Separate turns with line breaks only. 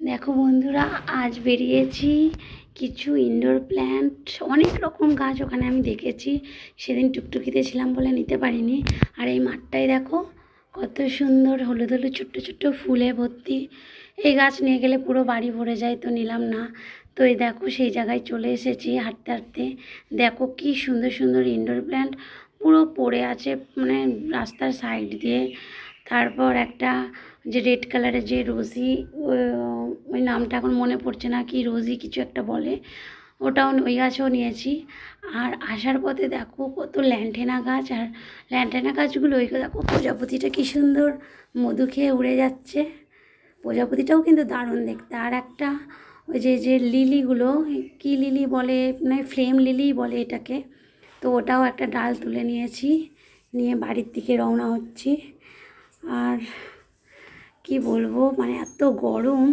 দেখো বন্ধুরা, আজ বেরিয়েছি কিছু ইনডোর প্ল্যান্ট, অনেক রকম গাছ ওখানে আমি দেখেছি। সেদিন টুকটুকিতে ছিলাম বলে নিতে পারিনি। আর এই মাঠটায় দেখো কত সুন্দর হলুদ হলুদ ছোট্ট ছোট্ট ফুলে ভর্তি। এই গাছ নিয়ে গেলে পুরো বাড়ি ভরে যায়, তো নিলাম না। তো এই দেখো সেই জায়গায় চলে এসেছি হাঁটতে হাঁটতে। দেখো কি সুন্দর সুন্দর ইনডোর প্ল্যান্ট পুরো পড়ে আছে, মানে রাস্তার সাইড দিয়ে। তারপর একটা যে রেড কালারের যে রোজি, ওই নামটা এখন মনে পড়ছে না, কি রোজি কিছু একটা বলে, ওটাও ওই গাছও নিয়েছি। আর আসার পথে দেখো কত ল্যান্টেনা গাছ, আর ল্যান্টেনা গাছগুলো ওই দেখো প্রজাপতিটা কি সুন্দর মধু খেয়ে উড়ে যাচ্ছে। প্রজাপতিটাও কিন্তু দারুণ দেখতে। আর একটা ওই যে যে লিলিগুলো, কি লিলি বলে, মানে ফ্লেম লিলি বলে এটাকে, তো ওটাও একটা ডাল তুলে নিয়েছি, নিয়ে বাড়ির দিকে রওনা হচ্ছি। আর কি বলবো, মানে এত গরম।